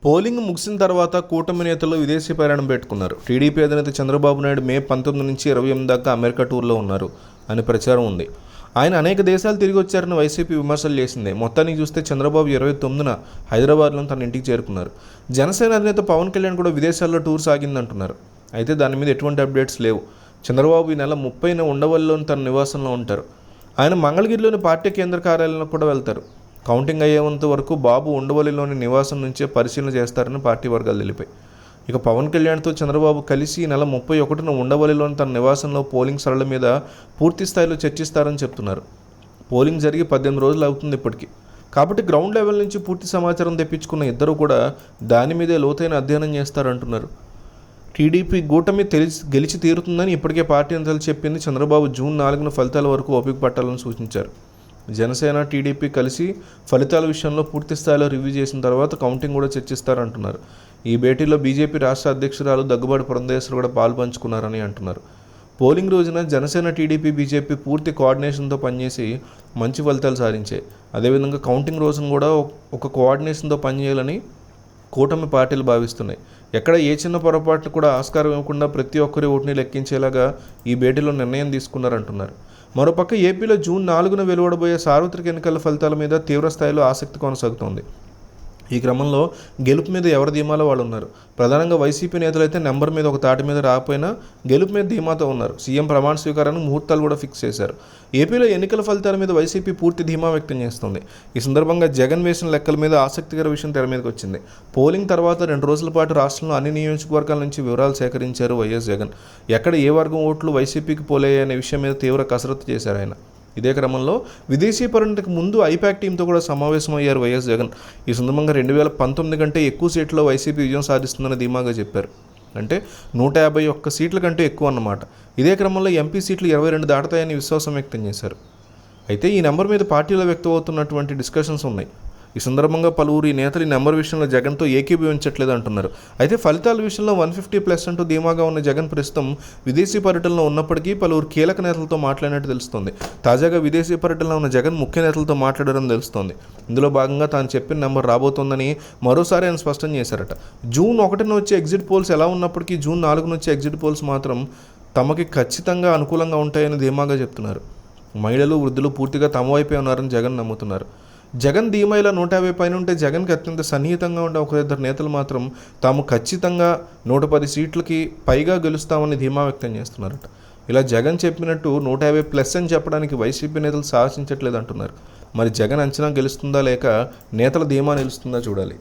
Polling ముగిసిన తర్వాత కూటమి నేతలు విదేశీ ప్రయాణం పెట్టుకున్నారు. టీడీపీ అధినేత చంద్రబాబు నాయుడు మే 19 నుంచి 28 దాకా అమెరికా టూర్లో ఉన్నారు అని ప్రచారం ఉంది. ఆయన అనేక దేశాలు తిరిగి వచ్చారని వైసీపీ విమర్శలు చేసింది. మొత్తానికి చూస్తే చంద్రబాబు 29న హైదరాబాద్లో తన ఇంటికి చేరుకున్నారు. జనసేన అధినేత పవన్ కళ్యాణ్ కూడా విదేశాల్లో టూర్ సాగిందంటున్నారు. అయితే దాని మీద ఎటువంటి అప్డేట్స్ లేవు. చంద్రబాబు ఈ నెల 30న ఉండవల్లిలోని తన నివాసంలో ఉంటారు. ఆయన మంగళగిరిలోని పార్టీ కేంద్ర కార్యాలయంలో కూడా వెళ్తారు. కౌంటింగ్ అయ్యేంత వరకు బాబు ఉండవల్లిలోని నివాసం నుంచే పరిశీలన చేస్తారని పార్టీ వర్గాలు తెలిపాయి. ఇక పవన్ కళ్యాణ్తో చంద్రబాబు కలిసి ఈ నెల 31న ఉండవల్లిలోని తన నివాసంలో పోలింగ్ సరళి మీద పూర్తి స్థాయిలో చర్చిస్తారని చెప్తున్నారు. పోలింగ్ జరిగి 18 రోజులు అవుతుంది ఇప్పటికీ. కాబట్టి గ్రౌండ్ లెవెల్ నుంచి పూర్తి సమాచారం తెప్పించుకున్న ఇద్దరు కూడా దాని మీదే లోతైన అధ్యయనం చేస్తారంటున్నారు. టీడీపీ కూటమి గెలిచి తీరుతుందని ఇప్పటికే పార్టీ నేతలు చెప్పింది. చంద్రబాబు జూన్ 4న ఫలితాల వరకు ఓపిక పట్టాలని సూచించారు. జనసేన టీడీపీ కలిసి ఫలితాల విషయంలో పూర్తి స్థాయిలో రివ్యూ చేసిన తర్వాత కౌంటింగ్ కూడా చర్చిస్తారంటున్నారు. ఈ భేటీలో బీజేపీ రాష్ట్ర అధ్యక్షురాలు దగ్గుబాటి పురంధేశ్వరి కూడా పాల్పంచుకున్నారని అంటున్నారు. పోలింగ్ రోజున జనసేన టీడీపీ బీజేపీ పూర్తి కోఆర్డినేషన్తో పనిచేసి మంచి ఫలితాలు సాధించాయి. అదేవిధంగా కౌంటింగ్ రోజున కూడా ఒక కోఆర్డినేషన్తో పనిచేయాలని కూటమి పార్టీలు భావిస్తున్నాయి. ఎక్కడ ఏ చిన్న పొరపాట్లు కూడా ఆస్కారం ఇవ్వకుండా ప్రతి ఒక్కరి ఓటుని లెక్కించేలాగా ఈ భేటీలో నిర్ణయం తీసుకున్నారంటున్నారు. మరోపక్క ఏపీలో జూన్ 4న వెలువడబోయే సార్వత్రిక ఎన్నికల ఫలితాల మీద తీవ్ర స్థాయిలో ఆసక్తి కొనసాగుతోంది. ఈ క్రమంలో గెలుపు మీద ఎవరి ధీమాలో వాళ్ళు ఉన్నారు. ప్రధానంగా వైసీపీ నేతలు అయితే నెంబర్ మీద ఒక తాటి మీద రాకపోయినా గెలుపు మీద ధీమాతో ఉన్నారు. సీఎం ప్రమాణ స్వీకారానికి ముహూర్తాలు కూడా ఫిక్స్ చేశారు. ఏపీలో ఎన్నికల ఫలితాల మీద వైసీపీ పూర్తి ధీమా వ్యక్తం చేస్తుంది. ఈ సందర్భంగా జగన్ వేసిన లెక్కల మీద ఆసక్తికర విషయం తెర మీదకి వచ్చింది. పోలింగ్ తర్వాత 2 రోజుల పాటు రాష్ట్రంలో అన్ని నియోజకవర్గాల నుంచి వివరాలు సేకరించారు వైఎస్ జగన్. ఎక్కడ ఏ వర్గం ఓట్లు వైసీపీకి పోలేయనే విషయం మీద తీవ్ర కసరత్తు చేశారు ఆయన. ఇదే క్రమంలో విదేశీ పర్యటనకు ముందు ఐపాక్ టీంతో కూడా సమావేశమయ్యారు వైఎస్ జగన్. ఈ సందర్భంగా 2019 కంటే ఎక్కువ సీట్లలో వైసీపీ విజయం సాధిస్తుందని ధీమాగా చెప్పారు. అంటే 151 సీట్ల కంటే ఎక్కువ అన్నమాట. ఇదే క్రమంలో ఎంపీ సీట్లు 22 దాటుతాయని విశ్వాసం వ్యక్తం చేశారు. అయితే ఈ నెంబర్ మీద పార్టీలో వ్యక్తమవుతున్నటువంటి డిస్కషన్స్ ఉన్నాయి. ఈ సందర్భంగా పలువురు ఈ నేతలు ఈ నెంబర్ విషయంలో జగన్తో ఏకీభవించట్లేదు అంటున్నారు. అయితే ఫలితాల విషయంలో 150+ అంటూ ధీమాగా ఉన్న జగన్ ప్రస్తుతం విదేశీ పర్యటనలో ఉన్నప్పటికీ పలువురు కీలక నేతలతో మాట్లాడినట్టు తెలుస్తోంది. తాజాగా విదేశీ పర్యటనలో ఉన్న జగన్ ముఖ్య నేతలతో మాట్లాడారని తెలుస్తోంది. ఇందులో భాగంగా తాను చెప్పిన నెంబర్ రాబోతోందని మరోసారి ఆయన స్పష్టం చేశారట. జూన్ 1న వచ్చే ఎగ్జిట్ పోల్స్ ఎలా ఉన్నప్పటికీ జూన్ 4న వచ్చే ఎగ్జిట్ పోల్స్ మాత్రం తమకి ఖచ్చితంగా అనుకూలంగా ఉంటాయని ధీమాగా చెప్తున్నారు. మహిళలు వృద్ధులు పూర్తిగా తమ వైపే ఉన్నారని జగన్ నమ్ముతున్నారు. జగన్ ధీమాయిలా 150 పైన ఉంటే జగన్కి అత్యంత సన్నిహితంగా ఉండే ఒకరిద్దరు నేతలు మాత్రం తాము ఖచ్చితంగా 110 సీట్లకి పైగా గెలుస్తామని ధీమా వ్యక్తం చేస్తున్నారట. ఇలా జగన్ చెప్పినట్టు 150+ అని చెప్పడానికి వైసీపీ నేతలు సాహసించట్లేదు అంటున్నారు. మరి జగన్ అంచనా గెలుస్తుందా లేక నేతల ధీమా నిలుస్తుందా చూడాలి.